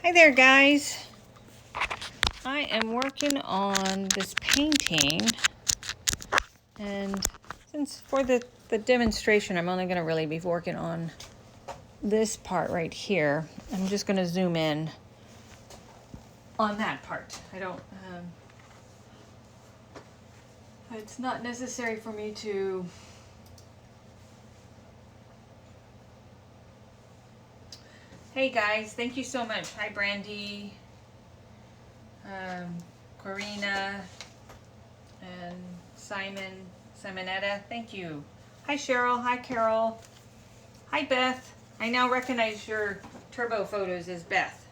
Hi there, guys. I am working on this painting, and since for the demonstration I'm only going to really be working on this part right here, I'm just going to zoom in on that part. I don't it's not necessary for me to Hey guys, thank you so much. Hi Brandy, Corina, and Simonetta, thank you. Hi Cheryl, hi Carol, hi Beth. I now recognize your turbo photos as Beth.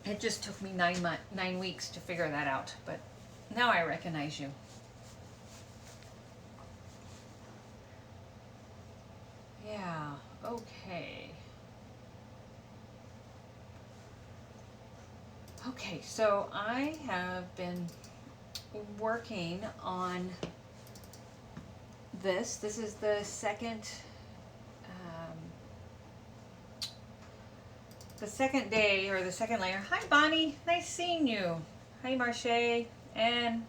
It just took me 9 weeks to figure that out, but now I recognize you. Yeah, okay. Okay, so I have been working on this. This is the second day, or the second layer. Hi Bonnie, nice seeing you. Hi Marche, and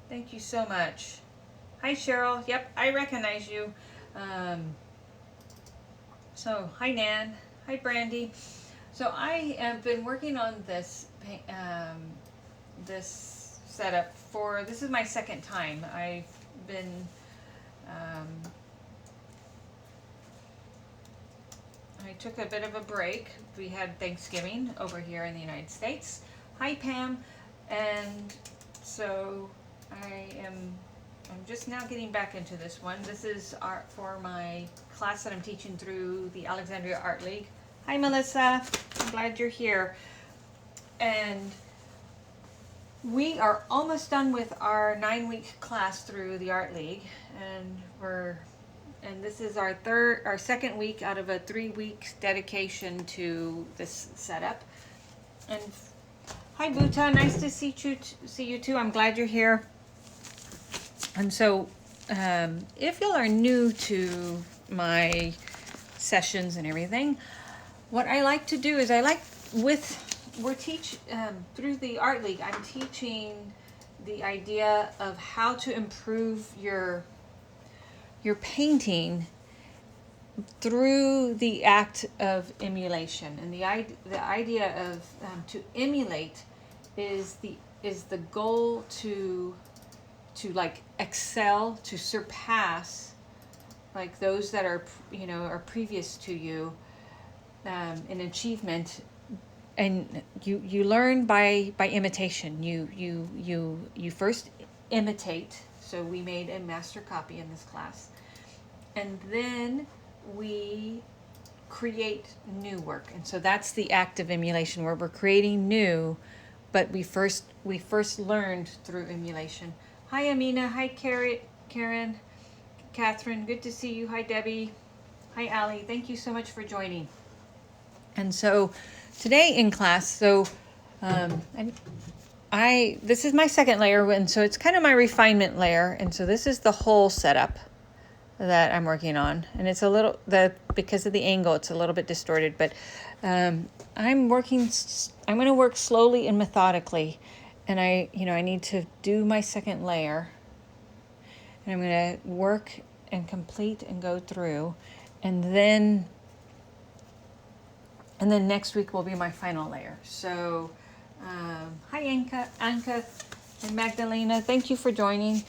thank you so much. Hi Cheryl, yep, I recognize you. So hi Nan, hi Brandy. So I have been working on this this setup for, this is my second time. I've been I took a bit of a break. We had Thanksgiving over here in the United States. Hi Pam, and so I'm just now getting back into this one. This is art for my class that I'm teaching through the Alexandria Art League. Hi Melissa, I'm glad you're here. And we are almost done with our 9-week class through the Art League, and this is our second week out of a 3 week dedication to this setup. And hi Buta, nice to see you too. I'm glad you're here. And so, if you are new to my sessions and everything, what I like to do is through the Art League, I'm teaching the idea of how to improve your painting through the act of emulation. And the idea of to emulate is the goal to like excel, to surpass like those that are previous to you in achievement. And you learn by imitation. You first imitate. So we made a master copy in this class, and then we create new work. And so that's the act of emulation, where we're creating new, but we first learned through emulation. Hi Amina, hi Karen, Catherine, good to see you. Hi Debbie, hi Ali, thank you so much for joining. And so today in class, this is my second layer, and so it's kind of my refinement layer. And so this is the whole setup that I'm working on, and it's a little, because of the angle, it's a little bit distorted, but I'm going to work slowly and methodically, and I need to do my second layer, and I'm going to work and complete and go through, and then next week will be my final layer. So hi Anka and Magdalena, thank you for joining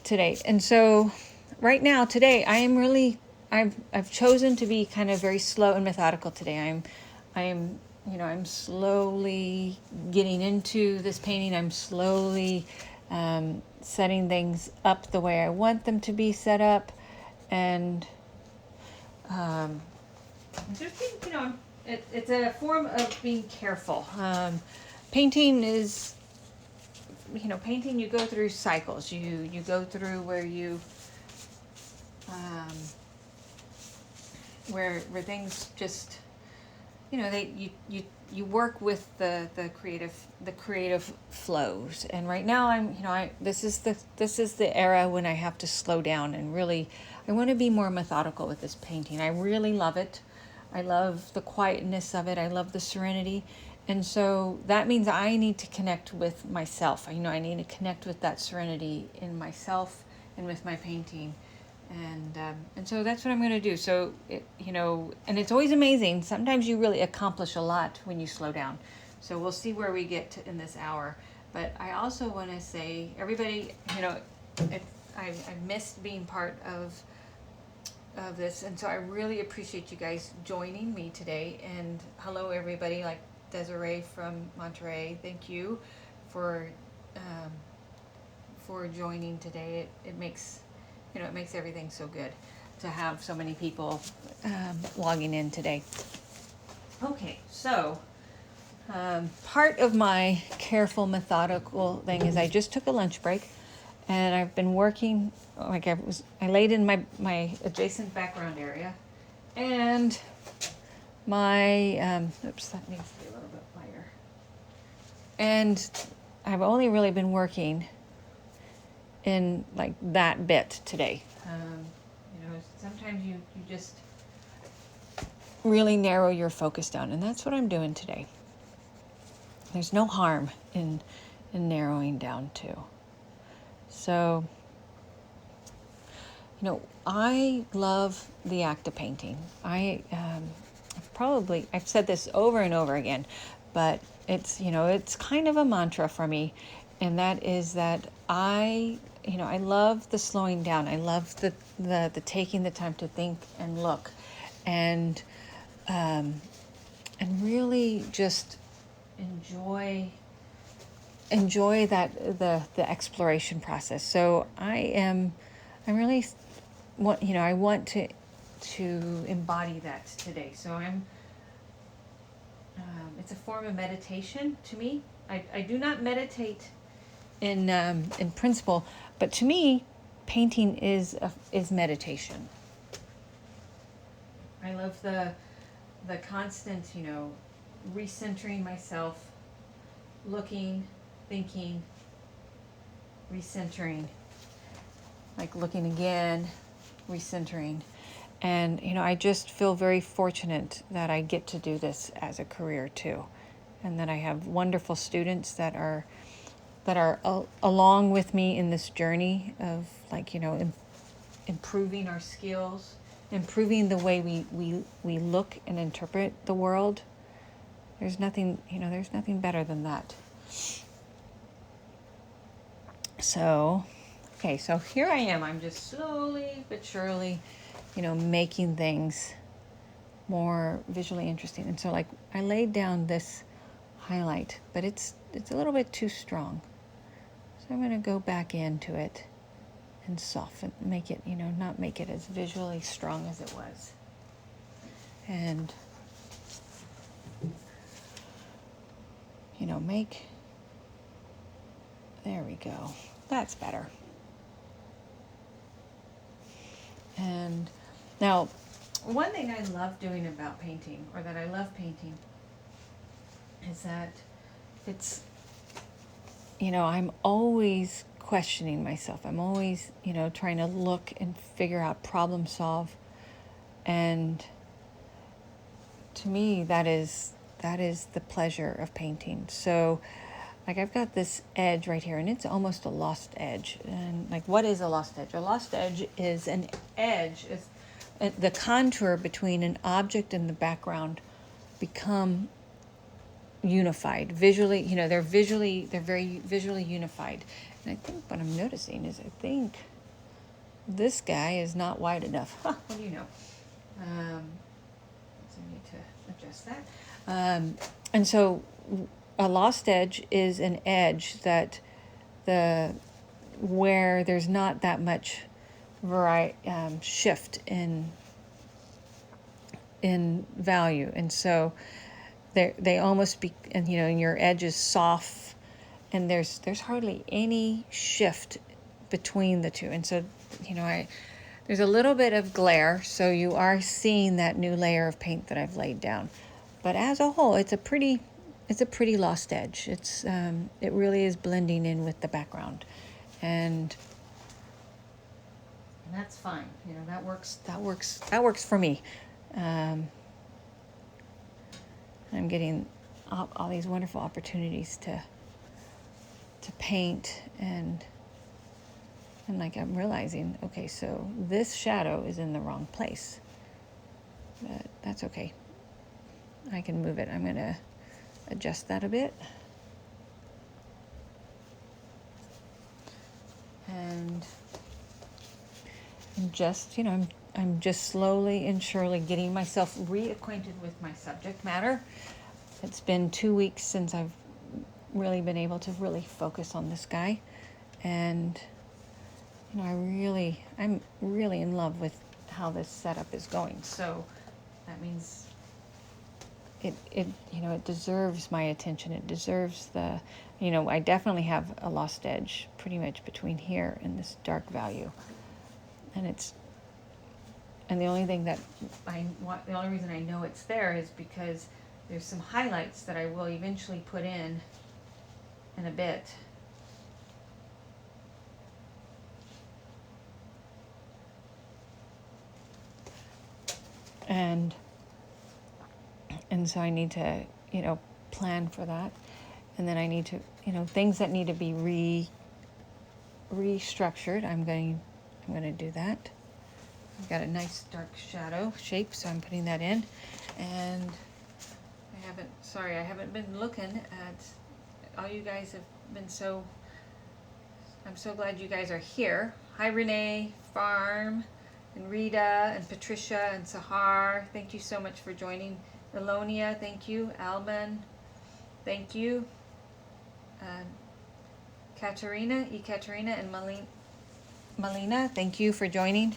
today. And so right now, today, I've chosen to be kind of very slow and methodical today. I'm slowly getting into this painting. I'm slowly setting things up the way I want them to be set up, and just being, it's a form of being careful. Painting is, painting, you go through cycles. You go through where where things just, you work with the creative flows. And right now this is the era when I have to slow down and really, I want to be more methodical with this painting. I really love it. I love the quietness of it. I love the serenity. And so that means I need to connect with myself. I need to connect with that serenity in myself and with my painting. And so that's what I'm going to do. So, and it's always amazing. Sometimes you really accomplish a lot when you slow down. So we'll see where we get to in this hour. But I also want to say, everybody, I missed being part of this, and so I really appreciate you guys joining me today. And hello, everybody, like Desiree from Monterey. Thank you for joining today. It makes everything so good to have so many people logging in today. Okay, so part of my careful, methodical thing is I just took a lunch break, and I've been working. Like I laid in my adjacent background area, and my oops, that needs to be a little bit lighter. And I've only really been working in like that bit today. Sometimes you just really narrow your focus down, and that's what I'm doing today. There's no harm in narrowing down too. So, I love the act of painting. I've said this over and over again, but it's kind of a mantra for me, and that is that I love the slowing down. I love the taking the time to think and look, and really just enjoy that the exploration process. So I really want to embody that today. So it's a form of meditation to me. I do not meditate in principle, but to me, painting is meditation. I love the constant, recentering myself, looking, thinking, recentering, like looking again, recentering. And, I just feel very fortunate that I get to do this as a career too. And that I have wonderful students that are along with me in this journey of improving our skills, improving the way we look and interpret the world. There's nothing better than that. So, okay, so here I am. I'm just slowly but surely, making things more visually interesting. And so I laid down this highlight, but it's a little bit too strong. So I'm going to go back into it and soften, make it, not make it as visually strong as it was. And, there we go. That's better. And now, one thing I love doing about painting, or that I love painting, is that it's, I'm always questioning myself. I'm always, trying to look and figure out, problem solve. And to me, that is the pleasure of painting. So, I've got this edge right here, and it's almost a lost edge. And what is a lost edge? A lost edge is an edge, is the contour between an object and the background become unified visually. They're very visually unified. And I think what I'm noticing is this guy is not wide enough. What do you know? So I need to adjust that. And so a lost edge is an edge that where there's not that much shift in value, and so they almost be, and your edge is soft, and there's hardly any shift between the two, and so there's a little bit of glare, so you are seeing that new layer of paint that I've laid down, but as a whole, it's a pretty lost edge. It really is blending in with the background, and that's fine. That works for me. I'm getting all these wonderful opportunities to paint, and like I'm realizing, okay, so this shadow is in the wrong place, but that's okay. I can move it. I'm going to adjust that a bit. And just, I'm just slowly and surely getting myself reacquainted with my subject matter. It's been 2 weeks since I've really been able to really focus on this guy. And, I'm really in love with how this setup is going. So that means it deserves my attention. It deserves I definitely have a lost edge pretty much between here and this dark value. And the only thing the only reason I know it's there is because there's some highlights that I will eventually put in a bit. And so I need to, plan for that. And then I need to, things that need to be restructured. I'm going to do that. I've got a nice dark shadow shape, so I'm putting that in. And I haven't been looking at, all you guys have been I'm so glad you guys are here. Hi Renee, Farm, and Rita, and Patricia, and Sahar. Thank you so much for joining. Elonia, thank you. Alban, thank you. Ekaterina, and Melina, thank you for joining.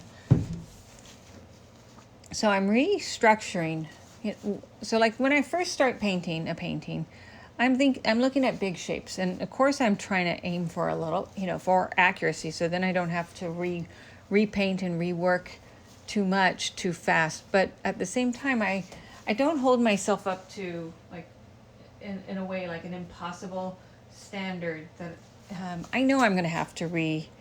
So I'm restructuring. So like when I first start painting a painting, I'm looking at big shapes, and of course I'm trying to aim for a little, for accuracy, so then I don't have to repaint and rework too much too fast. But at the same time, I don't hold myself up to, like, in a way, like an impossible standard that I know I'm going to have to redraw,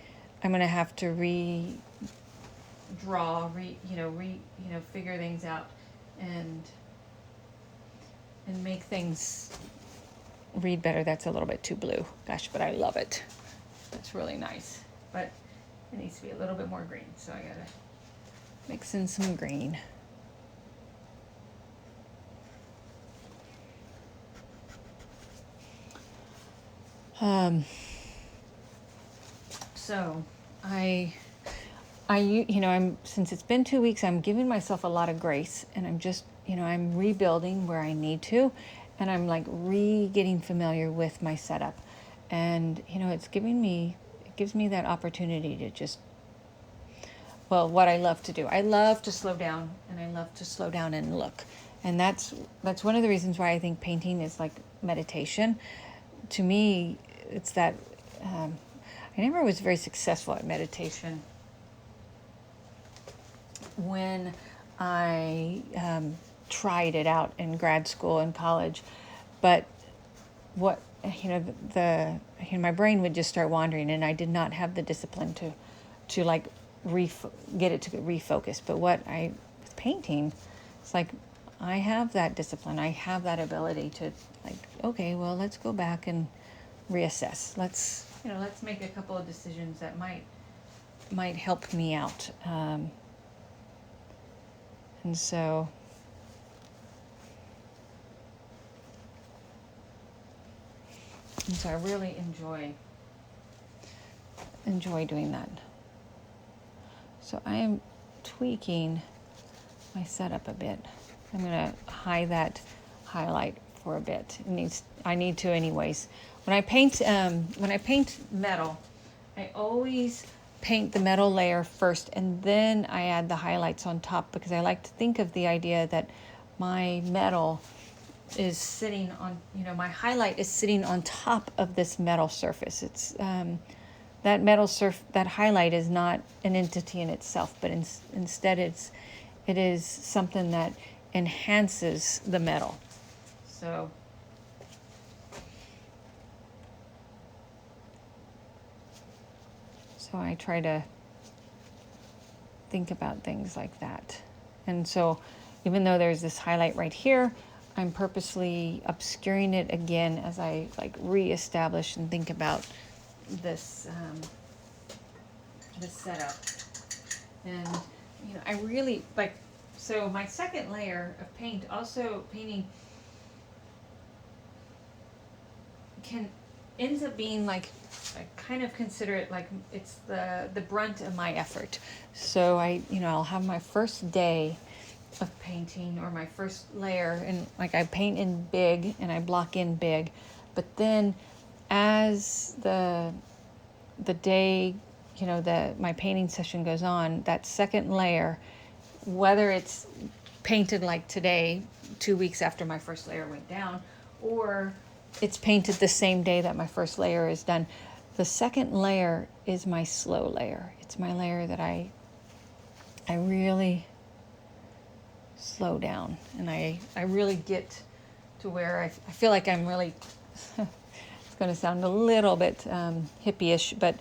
figure things out, and make things read better. That's a little bit too blue. Gosh, but I love it. That's really nice. But it needs to be a little bit more green, so I gotta mix in some green. So I'm since it's been 2 weeks, I'm giving myself a lot of grace, and I'm just, I'm rebuilding where I need to, and I'm like getting familiar with my setup, and it gives me that opportunity to just, well, what I love to do. I love to slow down, and I love to slow down and look, and that's one of the reasons why I think painting is like meditation. To me, it's that I never was very successful at meditation when I tried it out in grad school and college, but what my brain would just start wandering, and I did not have the discipline to like get it to refocus. But with painting, it's like I have that discipline. I have that ability to, like, okay, well, let's go back and reassess. Let's make a couple of decisions that might help me out. And so I really enjoy doing that. So I am tweaking my setup a bit. I'm going to hide that highlight for a bit. I need to anyways. When I paint metal, I always paint the metal layer first, and then I add the highlights on top, because I like to think of the idea that my metal is sitting on, my highlight is sitting on top of this metal surface. It's that highlight is not an entity in itself, but instead it is something that enhances the metal. So I try to think about things like that. And so even though there's this highlight right here, I'm purposely obscuring it again as I like reestablish and think about this this setup. And I really like, so my second layer of paint, also painting ends up being like, I kind of consider it like it's the brunt of my effort. So I'll have my first day of painting, or my first layer, and like I paint in big and I block in big, but then as the day, my painting session goes on, that second layer, whether it's painted like today, 2 weeks after my first layer went down, or it's painted the same day that my first layer is done, the second layer is my slow layer. It's my layer that I really slow down, and I really get to where I feel like I'm really it's going to sound a little bit hippie-ish, but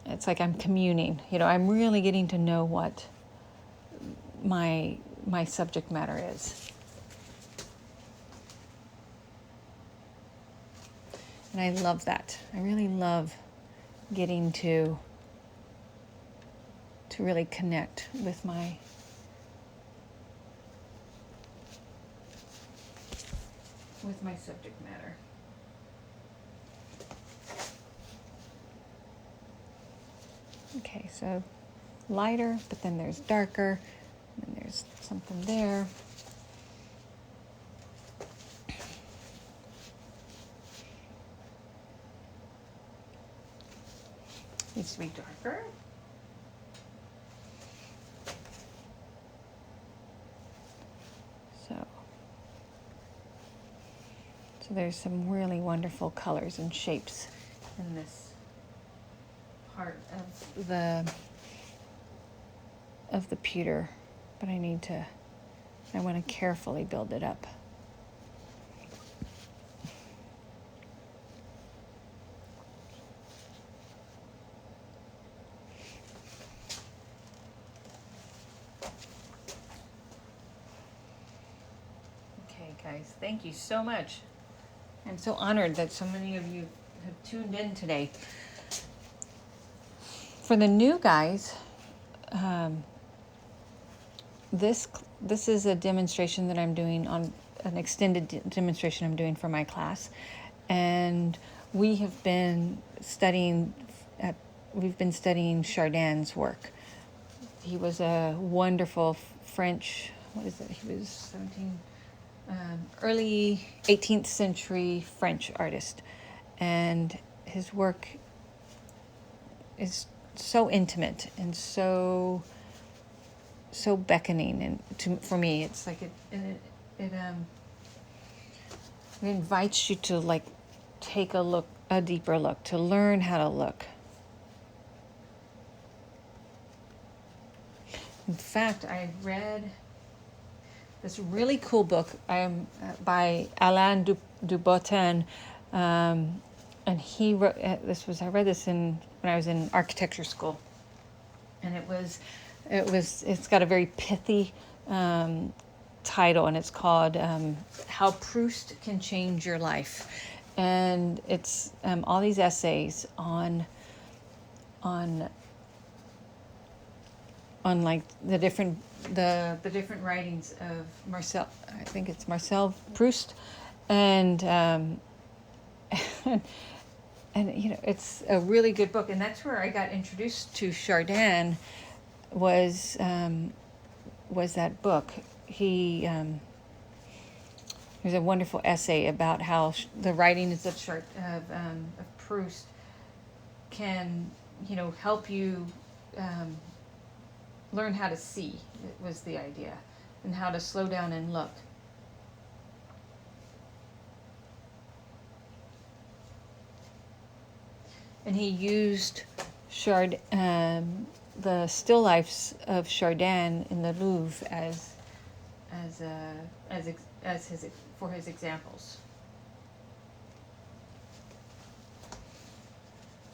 it's like I'm communing. I'm really getting to know what my subject matter is. And I love that. I really love getting to really connect with my subject matter. Okay, so lighter, but then there's darker, and there's something there. Needs to be darker. So there's some really wonderful colors and shapes in this part of the pewter, but I want to carefully build it up. Okay, guys, thank you so much. I'm so honored that so many of you have tuned in today. For the new guys, this is a demonstration that I'm doing, on an extended demonstration I'm doing for my class, and we have been studying Chardin's work. He was a wonderful French, he was early 18th century French artist, and his work is so intimate and so beckoning, and for me it's like it invites you to like take a deeper look, to learn how to look. In fact, I read this really cool book by Alain Dubotin, and he wrote I read this when I was in architecture school, and it's got a very pithy title, and it's called How Proust Can Change Your Life, and it's all these essays on like the different writings of Marcel. I think it's Marcel Proust, and it's a really good book, and that's where I got introduced to Chardin. Was that book? There's a wonderful essay about how the writings of Proust can help you learn how to see. It was the idea, and how to slow down and look. And he used the still lifes of Chardin in the Louvre for his examples.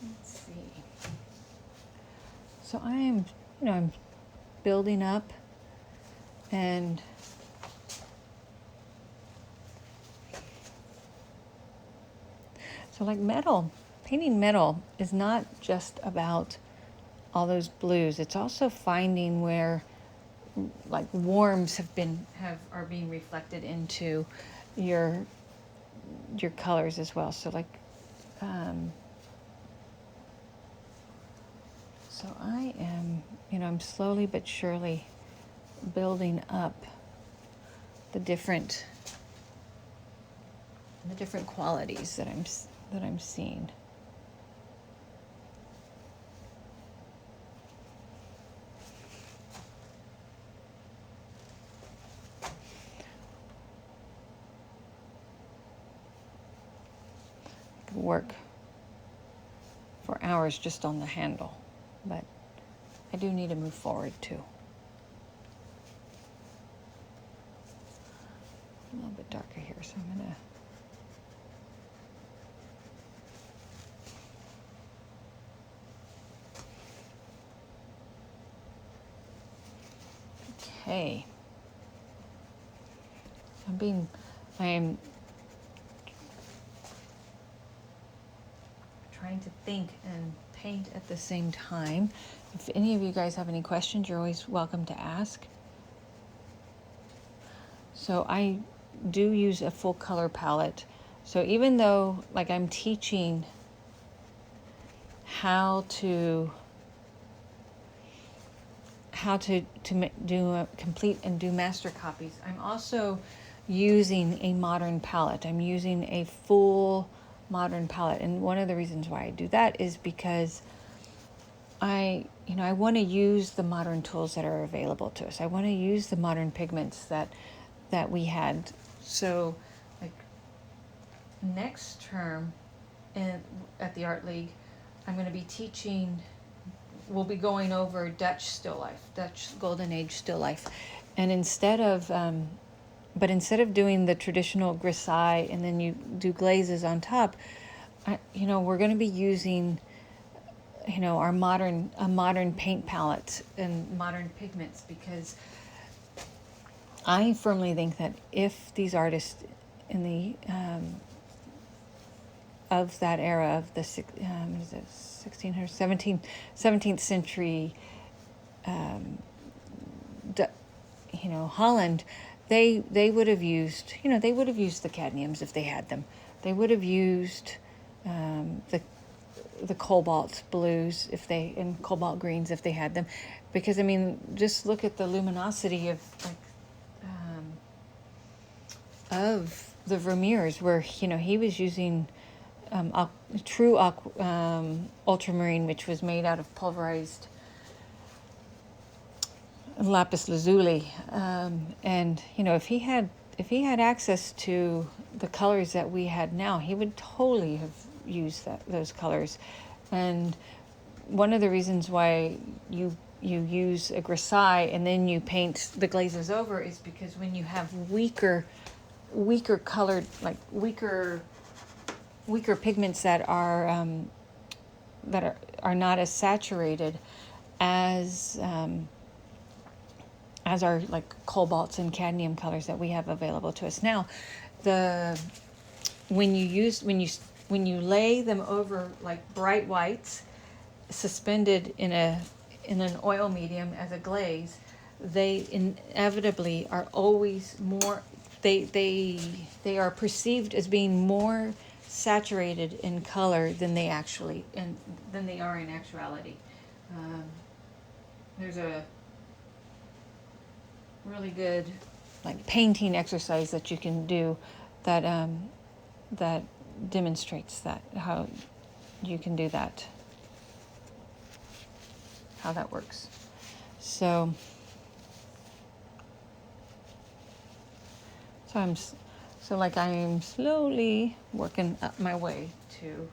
Let's see. So I'm building up, and So like metal, painting metal is not just about all those blues. It's also finding where like warms are being reflected into your colors as well. So like so I am, I'm slowly but surely building up the different qualities that I'm seeing. I could work for hours just on the handle, but I do need to move forward too. A little bit darker here, so I'm gonna okay. I am trying to think and paint at the same time. If any of you guys have any questions, you're always welcome to ask. So I do use a full color palette. So even though like I'm teaching how to do complete and do master copies, I'm also using a modern palette. I'm using a full modern palette, and one of the reasons why I do that is because I want to use the modern tools that are available to us. I want to use the modern pigments that we had. So like next term at the Art League, I'm going to be teaching, we'll be going over Dutch still life, Dutch Golden Age still life. And instead of doing the traditional grisaille and then you do glazes on top, we're going to be using, a modern paint palette and modern pigments, because I firmly think that if these artists in the of that era of the 1600s, 17th century, Holland, they would have used, the cadmiums if they had them. They would have used the cobalt blues and cobalt greens if they had them, because just look at the luminosity of the Vermeers, where he was using true ultramarine, which was made out of pulverized lapis lazuli, and if he had access to the colors that we had now, he would totally have used those colors. And one of the reasons why you use a grisaille and then you paint the glazes over is because when you have weaker colored, like weaker pigments that are not as saturated as our like cobalts and cadmium colors that we have available to us now, when you lay them over like bright whites suspended in an oil medium as a glaze, they inevitably are always more, they are perceived as being more saturated in color than they are in actuality. There's a really good like painting exercise that you can do that that demonstrates that, how you can do that, how that works. So I'm slowly working up my way to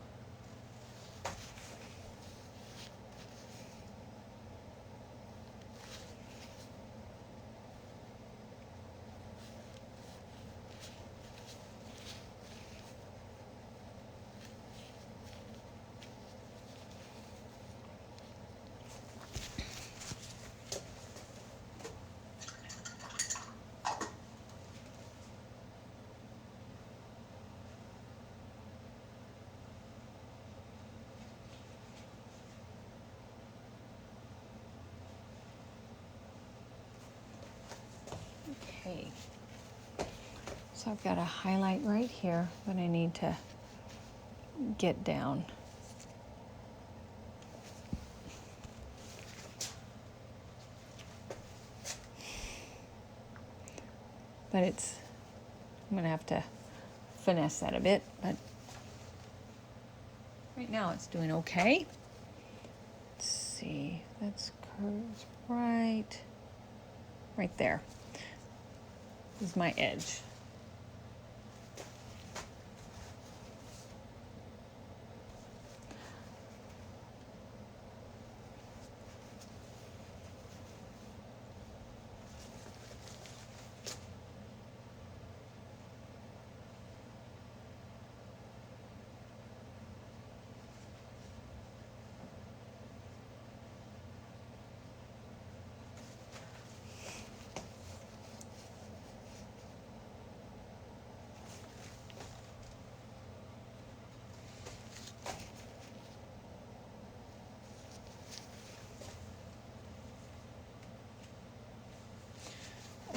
Okay. So I've got a highlight right here that I need to get down. But I'm gonna have to finesse that a bit, but right now it's doing okay. Let's see, that's curves right there. This is my edge.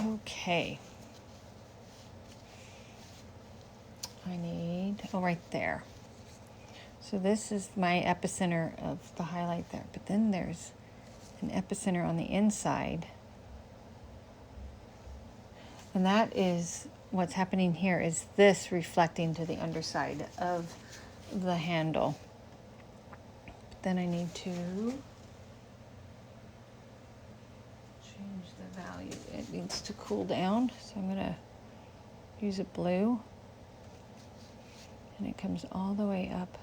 Okay. Right there. So this is my epicenter of the highlight there, but then there's an epicenter on the inside. And that is what's happening here, is this reflecting to the underside of the handle. But then I need to change the value. It needs to cool down, so I'm going to use a blue. And it comes all the way up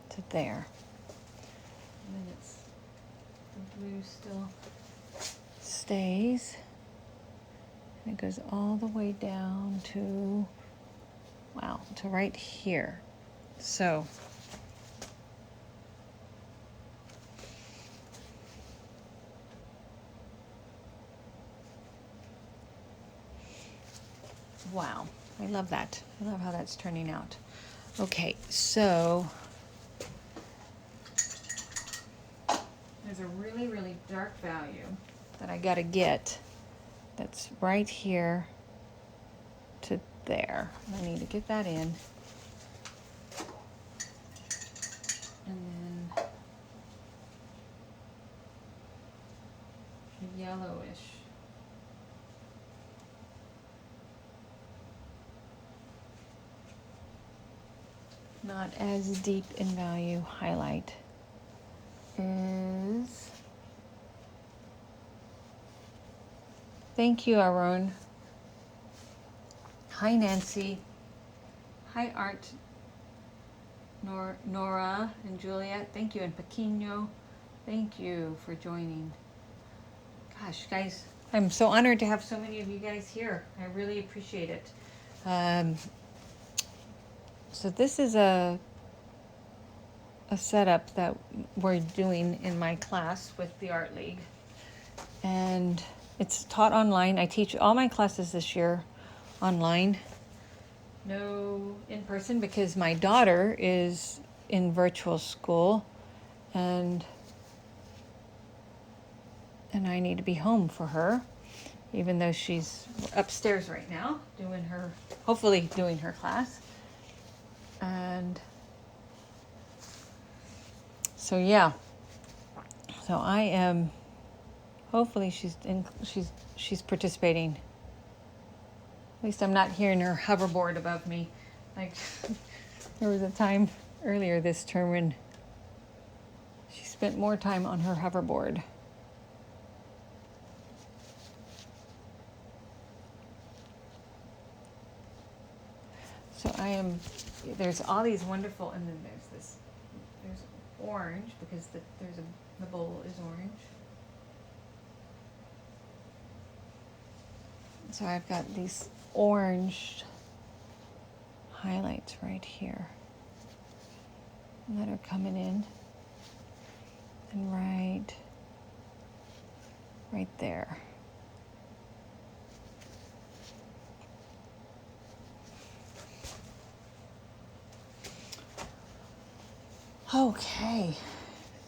to there. And then the blue still stays. And it goes all the way down to, wow, to right here. So wow, I love that. I love how that's turning out. Okay, so there's a really, really dark value that I gotta get that's right here to there. I need to get that in. And then yellowish. Not as deep in value highlight is, thank you, Aaron. Hi, Nancy. Hi, Art. Nora and Juliet. Thank you. And Pequeno. Thank you for joining. Gosh, guys, I'm so honored to have so many of you guys here. I really appreciate it. So this is a setup that we're doing in my class with the Art League. And it's taught online. I teach all my classes this year online. No in person, because my daughter is in virtual school and I need to be home for her, even though she's upstairs right now hopefully doing her class. And so yeah, so I am, hopefully she's participating. At least I'm not hearing her hoverboard above me. Like there was a time earlier this term when she spent more time on her hoverboard. So there's all these wonderful, and then there's orange, because the bowl is orange. So I've got these orange highlights right here that are coming in, and right there. Okay,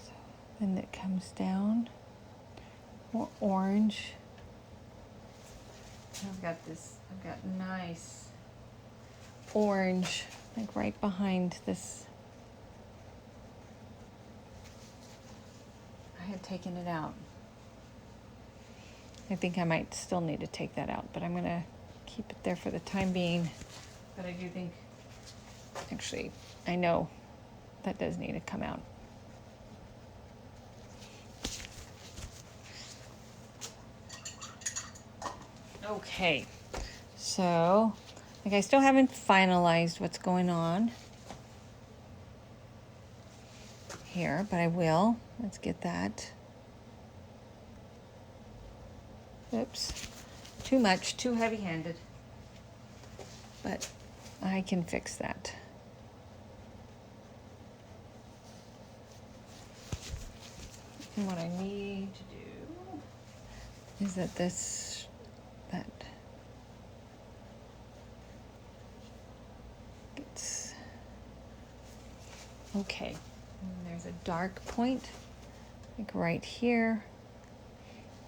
so then it comes down, more orange, I've got nice orange, like right behind this. I had taken it out. I think I might still need to take that out, but I'm gonna keep it there for the time being. But I do think, actually, I know that does need to come out. Okay, so like I still haven't finalized what's going on here, but I will. Let's get that. Oops, too much, too heavy-handed. But I can fix that. And what I need to do is that that gets, okay. And there's a dark point, like right here.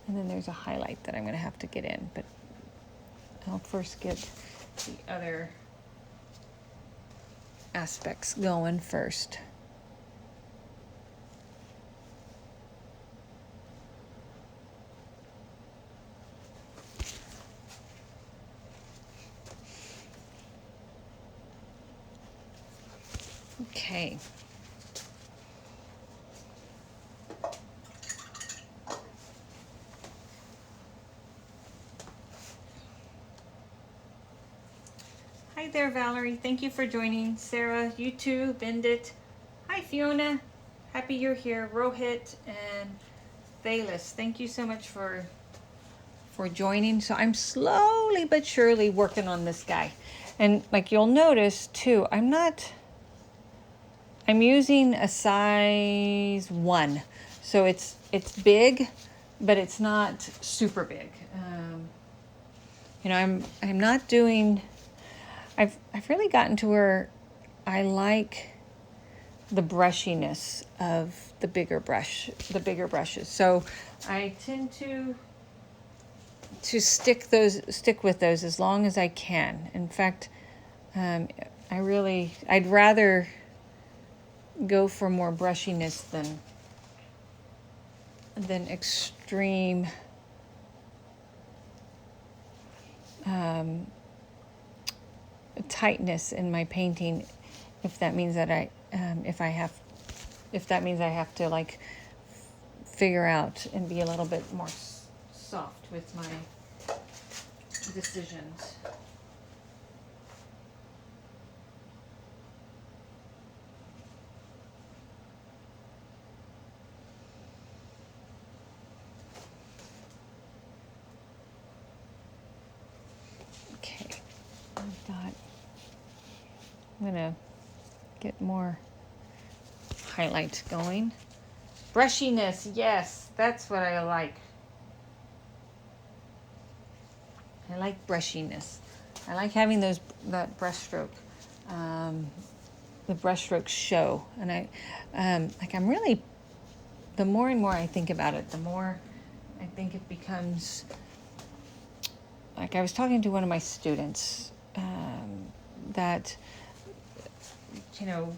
And then there's a highlight that I'm gonna have to get in, but I'll first get the other aspects going first. Okay. Hi there, Valerie. Thank you for joining. Sarah, you too. Bendit. Hi, Fiona. Happy you're here. Rohit and Thalis. Thank you so much for joining. So I'm slowly but surely working on this guy. And like you'll notice too, I'm using a size 1. So it's big, but it's not super big. You know, I'm not doing, I've really gotten to where I like the brushiness of the bigger brushes. So I tend to stick with those as long as I can. In fact, I'd rather go for more brushiness than extreme tightness in my painting, if that means that I have to like figure out and be a little bit more soft with my decisions. Okay, I'm gonna get more highlight going. Brushiness, yes, that's what I like. I like brushiness. I like having that brushstroke, the brushstrokes show. And I'm really, the more and more I think about it, the more I think it becomes, like I was talking to one of my students, that, you know,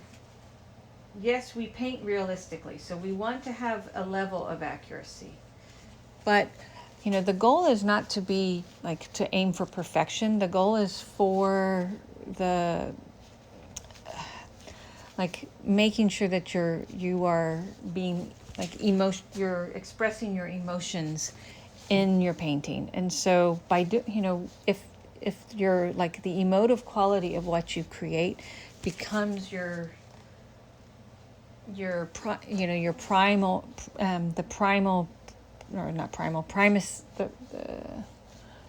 yes, we paint realistically, so we want to have a level of accuracy. But, you know, the goal is not to be, like, to aim for perfection. The goal is for like, making sure that you are being, like, you're expressing your emotions in your painting. And so by if you're, like, the emotive quality of what you create becomes your primal,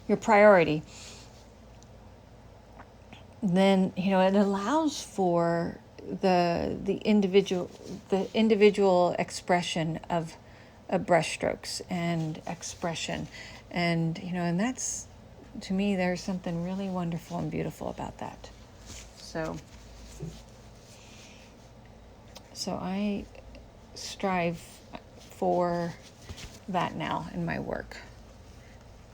your priority, then, you know, it allows for the individual expression of brushstrokes and expression. And, you know, and that's, to me, there's something really wonderful and beautiful about that. So I strive for that now in my work.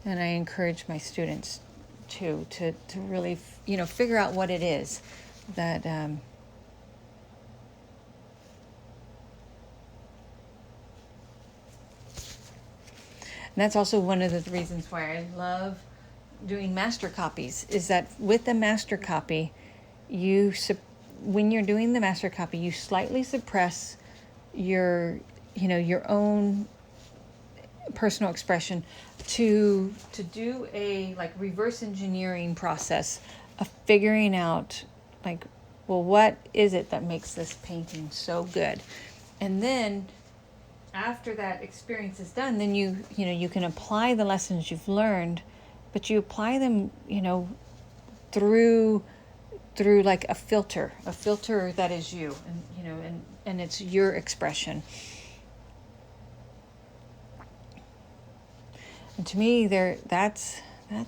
And I encourage my students too, to really, figure out what it is that, and that's also one of the reasons why I love doing master copies, is that with the master copy, when you're doing the master copy, you slightly suppress your own personal expression to do a like reverse engineering process of figuring out, like, well, what is it that makes this painting so good? And then after that experience is done, then you can apply the lessons you've learned, but you apply them, through like a filter that is you, and it's your expression. And to me, that's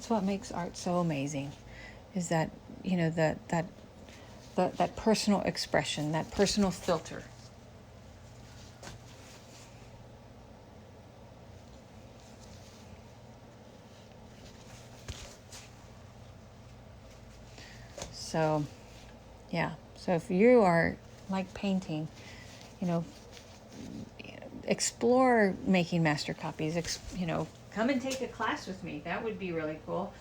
what makes art so amazing, is that, that personal expression, that personal filter. So, yeah. So if you are like painting, explore making master copies. Come and take a class with me. That would be really cool.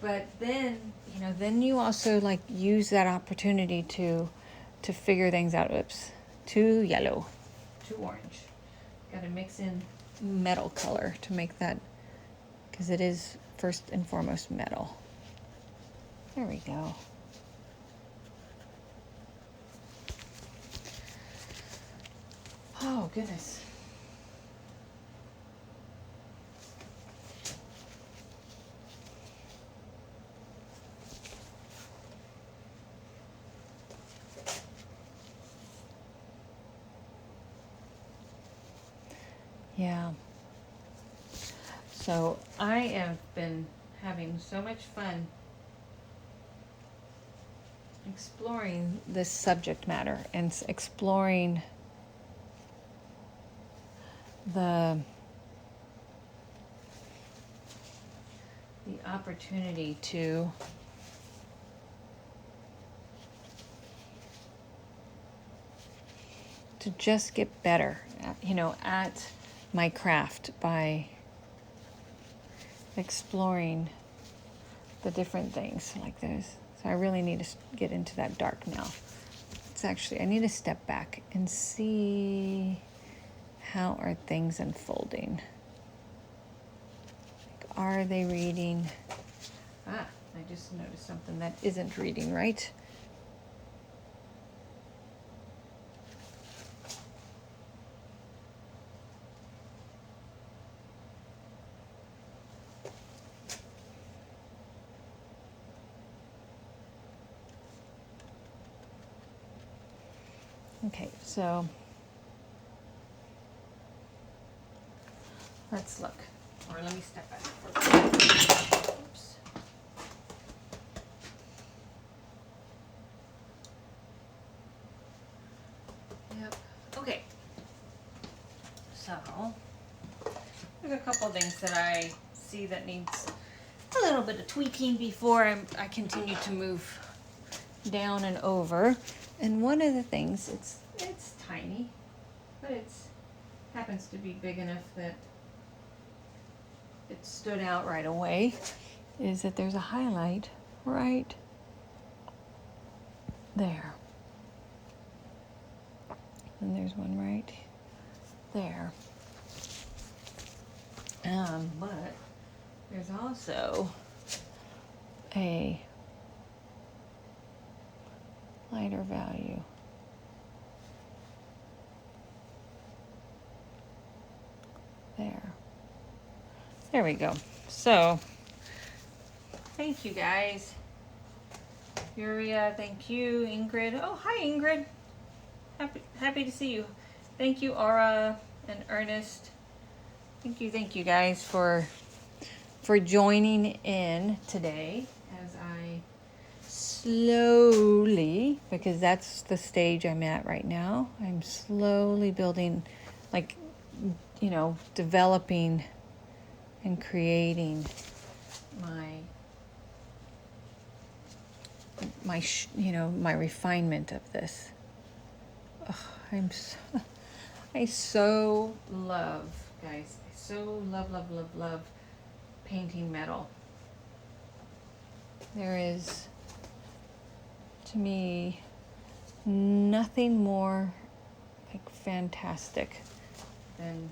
But then, then you also like use that opportunity to figure things out. Oops, too yellow, too orange. Got to mix in metal color to make that, because it is first and foremost metal. There we go. Oh, goodness. Yeah. So I have been having so much fun exploring this subject matter and exploring the opportunity to just get better at my craft by exploring the different things like this. So I really need to get into that dark now. I need to step back and see, how are things unfolding? Like, are they reading? I just noticed something that isn't reading right. Okay, so let's look. Or let me step back for a minute. Oops. Yep. Okay. So there's a couple things that I see that needs a little bit of tweaking before I continue to move down and over. And one of the things, it's tiny, but it's happens to be big enough that it stood out right away, is that there's a highlight right there. And there's one right there. But there's also a lighter value. There we go. So, thank you guys. Yuria, thank you. Ingrid. Oh, hi Ingrid. Happy to see you. Thank you, Aura and Ernest. Thank you guys for joining in today as I slowly, because that's the stage I'm at right now, I'm slowly building, developing and creating my refinement of this. Oh, I so love, guys. I so love painting metal. There is, to me, nothing more like fantastic than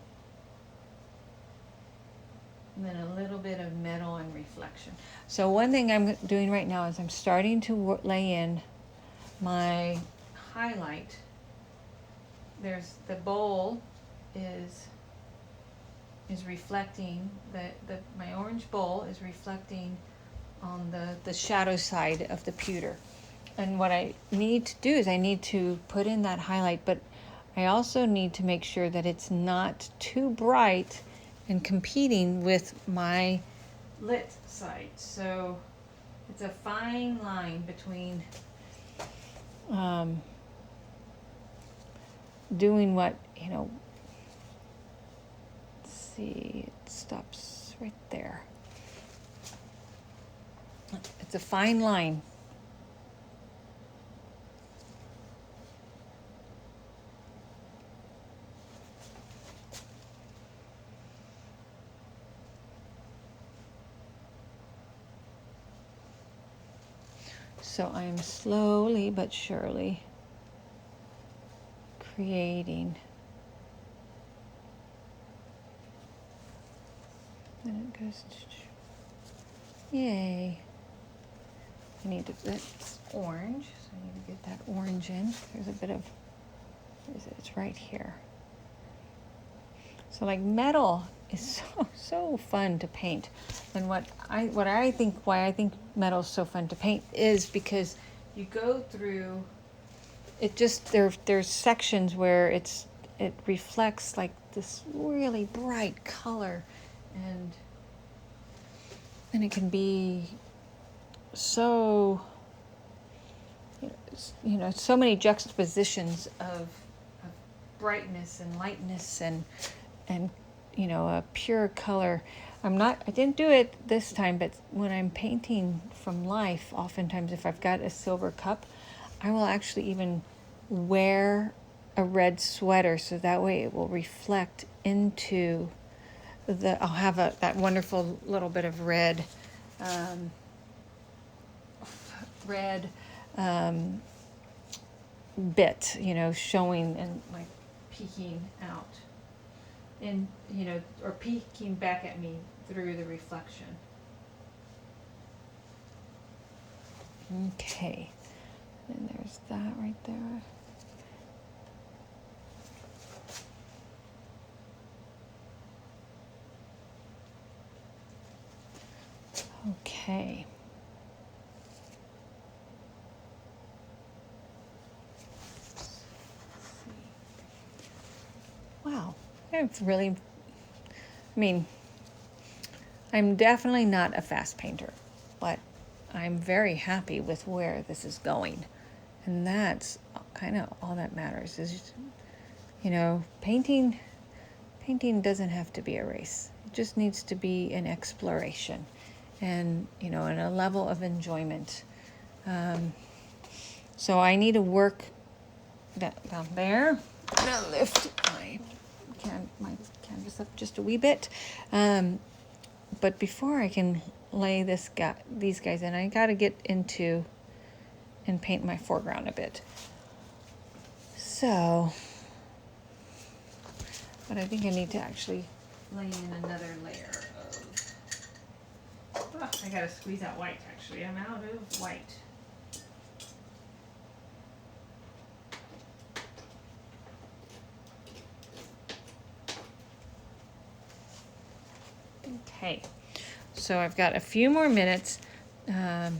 a little bit of metal and reflection. So one thing I'm doing right now is I'm starting to lay in my highlight. There's the bowl is reflecting, my orange bowl is reflecting on the shadow side of the pewter. And what I need to do is I need to put in that highlight, but I also need to make sure that it's not too bright and competing with my lit side. So it's a fine line between doing what, let's see, it stops right there. It's a fine line. So I am slowly but surely creating. And it goes, yay. I need to, that's orange, so I need to get that orange in. There's a bit of, it's right here. So like metal is so fun to paint. And why I think metal is so fun to paint is because you go through it, just there's sections where it reflects like this really bright color, and it can be so so many juxtapositions of brightness and lightness and a pure color. I didn't do it this time, but when I'm painting from life, oftentimes if I've got a silver cup, I will actually even wear a red sweater so that way it will reflect into I'll have that wonderful little bit of red bit, showing and like peeking out and or peeking back at me through the reflection. Okay, and there's that right there. Okay. Wow, it's really, I'm definitely not a fast painter, but I'm very happy with where this is going. And that's kind of all that matters is, painting doesn't have to be a race. It just needs to be an exploration and, and a level of enjoyment. So I need to work that down there. I'm going to lift my canvas up just a wee bit. But before I can lay these guys in, I got to get into and paint my foreground a bit. So, but I think I need to actually lay in another layer of, I got to squeeze out white actually. I'm out of white. Okay, so I've got a few more minutes, and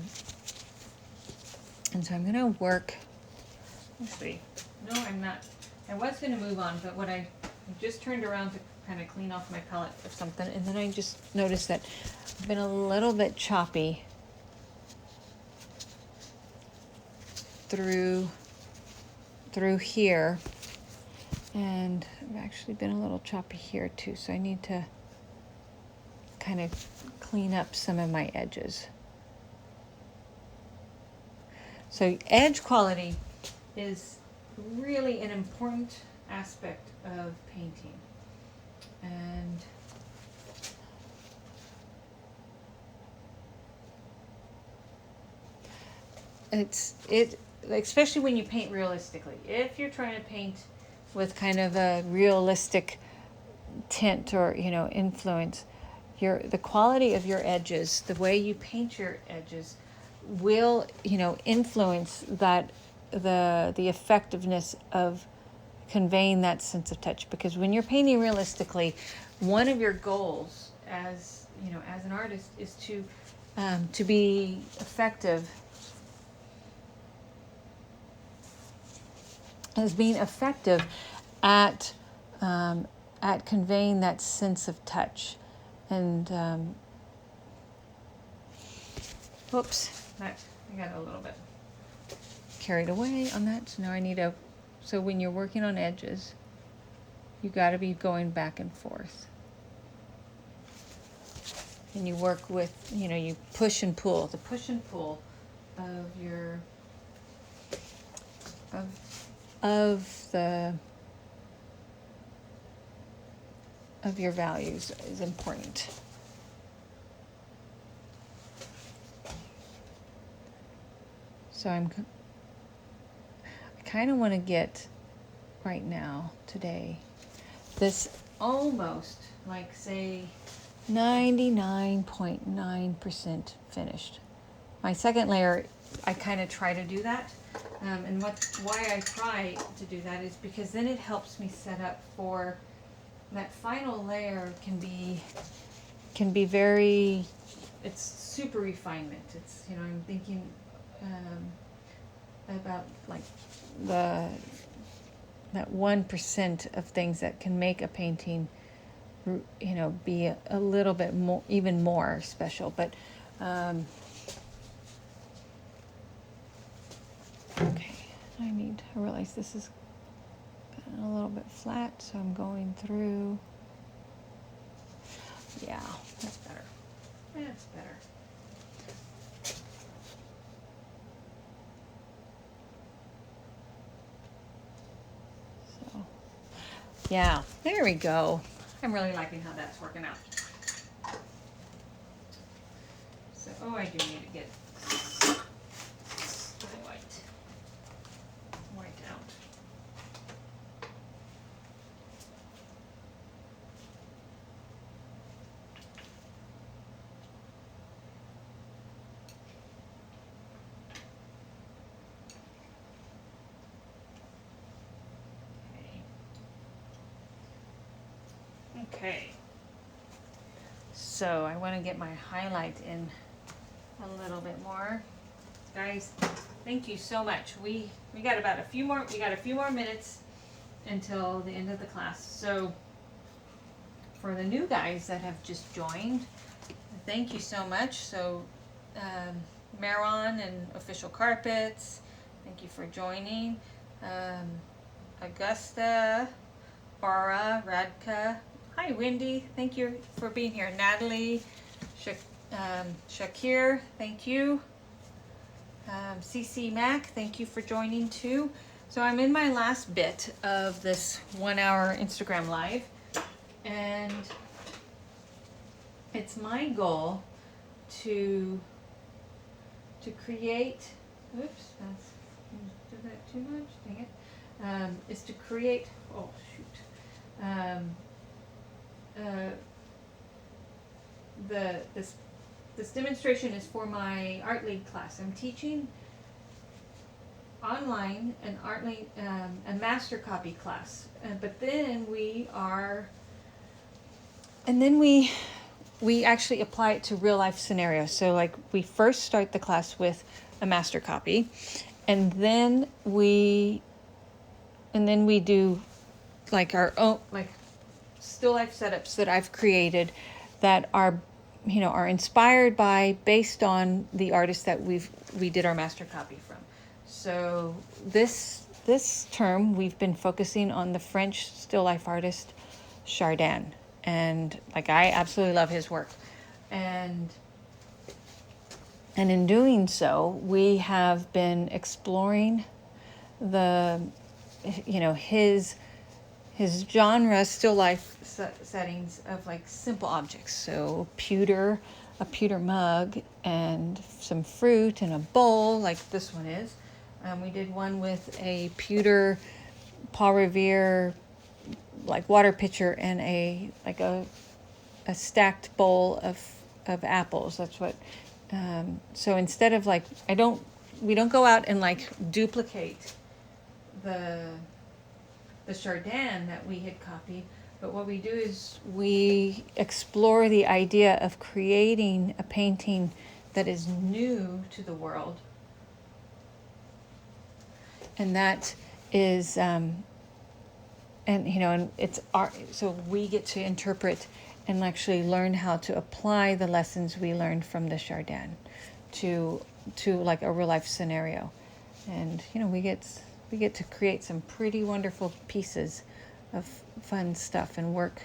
so I'm going to work. Actually, no, I'm not. I was going to move on, but I just turned around to kind of clean off my palette or something, and then I just noticed that I've been a little bit choppy through here, and I've actually been a little choppy here too, so I need to kind of clean up some of my edges. So edge quality is really an important aspect of painting. And especially when you paint realistically. If you're trying to paint with kind of a realistic tint or, you know, influence, the quality of your edges, the way you paint your edges will, you know, influence that the effectiveness of conveying that sense of touch. Because when you're painting realistically, one of your goals as, you know, as an artist is to be effective, as being effective at conveying that sense of touch. And whoops, I got a little bit carried away on that. So now I need so when you're working on edges, you got to be going back and forth. And you work with, you know, you push and pull. The push and pull of your of your values is important. So I kind of want to get right now, today, this almost like say 99.9% finished. My second layer, I kind of try to do that. And why I try to do that is because then it helps me set up for that final layer. Can be very, it's super refinement. It's, you know, I'm thinking about like that 1% of things that can make a painting, you know, be a little bit more, even more special. But okay, I realize this is a little bit flat, so I'm going through. Yeah, that's better. That's better. So, yeah, there we go. I'm really liking how that's working out. So, oh, I do need to get white out. Okay. So I want to get my highlight in a little bit more. Guys, thank you so much. We got about a few more minutes until the end of the class. So for the new guys that have just joined, thank you so much. So Maron and Official Carpets, thank you for joining. Augusta, Aura, Radka, hi Wendy, thank you for being here. Natalie, Shakir, thank you. CC Mac, thank you for joining too. So I'm in my last bit of this 1 hour Instagram live, and it's my goal to create, oops, did that too much, dang it, is to create, oh shoot, this demonstration is for my Art League class. I'm teaching online an Art League, a master copy class, but then we actually apply it to real life scenarios. So like we first start the class with a master copy, and then we do like our own like still life setups that I've created that are, you know, are inspired by, based on the artists that we did our master copy from. So this term we've been focusing on the French still life artist Chardin, and like I absolutely love his work. And in doing so, we have been exploring the, his genre, still life settings of like simple objects. So a pewter mug, and some fruit in a bowl, like this one is. We did one with a pewter Paul Revere like water pitcher and a stacked bowl of apples. That's what. So instead of like, we don't go out and like duplicate the Chardin that we had copied, but what we do is we explore the idea of creating a painting that is new to the world, and that is, and it's art. So we get to interpret and actually learn how to apply the lessons we learned from the Chardin to like a real life scenario, and we get to create some pretty wonderful pieces of fun stuff and work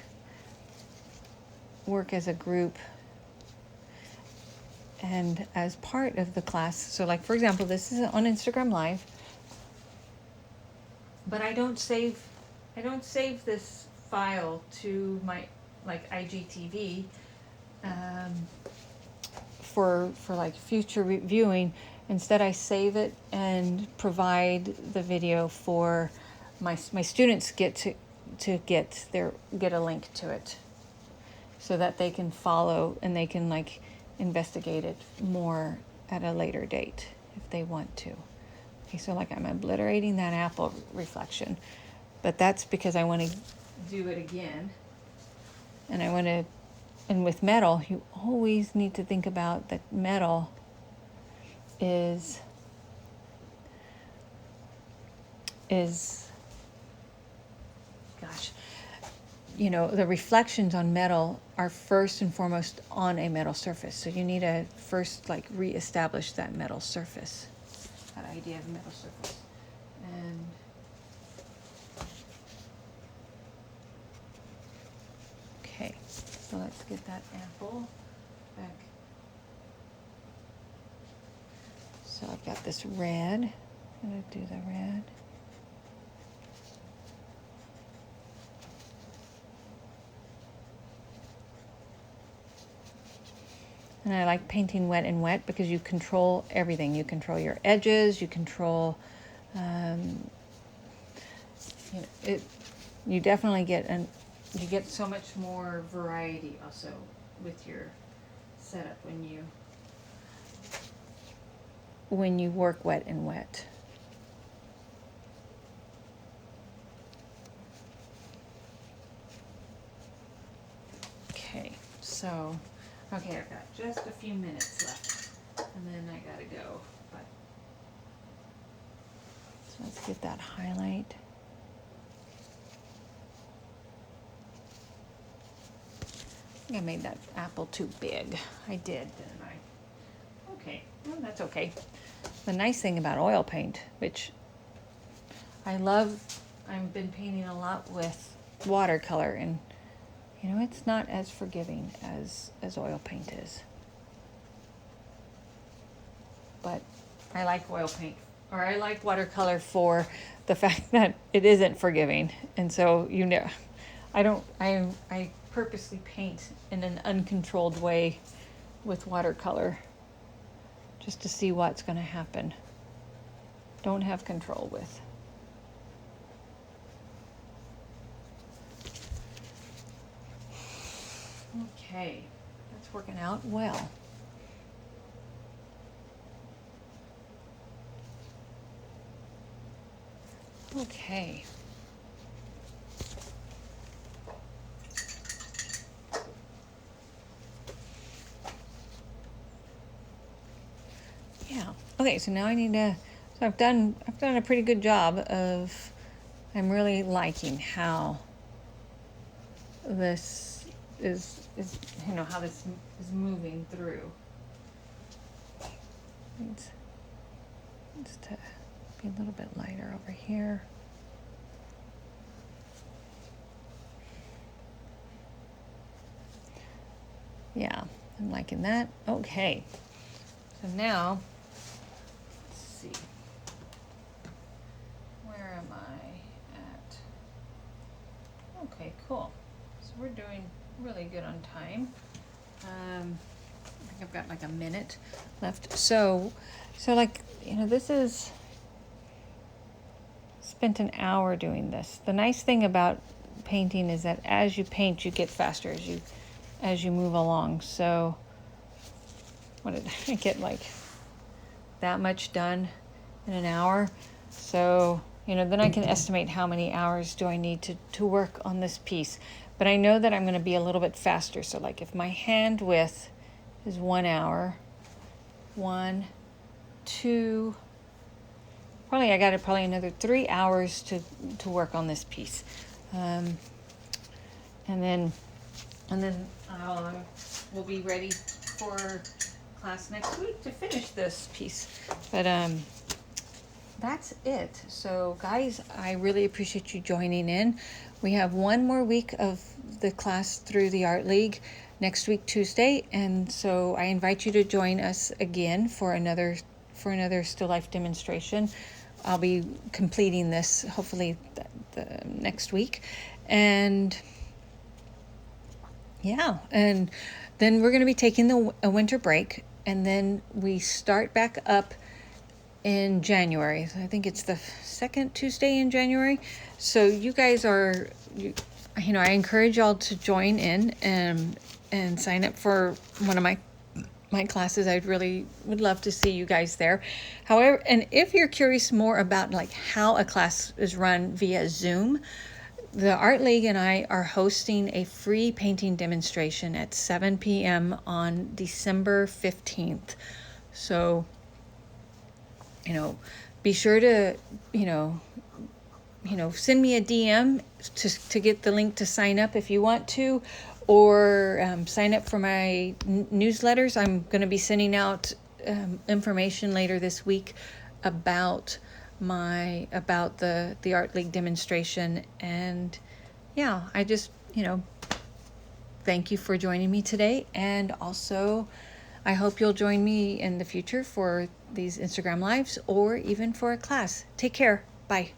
as a group and as part of the class. So like, for example, this is on Instagram Live, but I don't save this file to my like IGTV for like future viewing. Instead, I save it and provide the video for my students get a link to it, so that they can follow and they can like investigate it more at a later date if they want to. Okay, so like I'm obliterating that apple reflection, but that's because I want to do it again, and with metal, you always need to think about that metal is gosh, the reflections on metal are first and foremost on a metal surface. So you need to first like reestablish that metal surface, that idea of metal surface. And okay, so let's get that apple back. So I've got this red. I'm going to do the red. And I like painting wet and wet because you control everything. You control your edges. You control, you definitely you get so much more variety also with your setup when you work wet and wet. Okay, I've got just a few minutes left, and then I gotta go. So let's get that highlight. I think I made that apple too big. I did, didn't I? Okay, well, that's okay. The nice thing about oil paint, which I love, I've been painting a lot with watercolor, and it's not as forgiving as oil paint is. But I like oil paint, or I like watercolor for the fact that it isn't forgiving. And so, I purposely paint in an uncontrolled way with watercolor just to see what's going to happen. Don't have control with. Okay, that's working out well. Okay. Yeah. Okay, so now I need to, so I've done a pretty good job of, I'm really liking how this is how this is moving through. Needs to be a little bit lighter over here. Yeah, I'm liking that. Okay. So now, let's see. Where am I at? Okay, cool. So we're doing really good on time. I think I've got like a minute left. So like, this is spent an hour doing this. The nice thing about painting is that as you paint, you get faster as you move along. So what did I get, like that much done in an hour? So then I can estimate how many hours do I need to work on this piece. But I know that I'm going to be a little bit faster. So like if my hand width is 1 hour, 1, 2, I got another 3 hours to work on this piece. And then we'll be ready for class next week to finish this piece. But that's it. So guys, I really appreciate you joining in. We have one more week of the class through the Art League next week, Tuesday. And so I invite you to join us again for another still life demonstration. I'll be completing this hopefully the next week. And yeah, and then we're going to be taking a winter break, and then we start back up in January. I think it's the second Tuesday in January. So you guys I encourage y'all to join in and sign up for one of my classes. I really would love to see you guys there. However, and if you're curious more about like how a class is run via Zoom, the Art League and I are hosting a free painting demonstration at 7 p.m. on December 15th. So, be sure to, send me a DM to get the link to sign up if you want to, or sign up for my newsletters. I'm going to be sending out information later this week about the Art League demonstration. And yeah, I just thank you for joining me today, and also I hope you'll join me in the future for these Instagram lives or even for a class. Take care. Bye.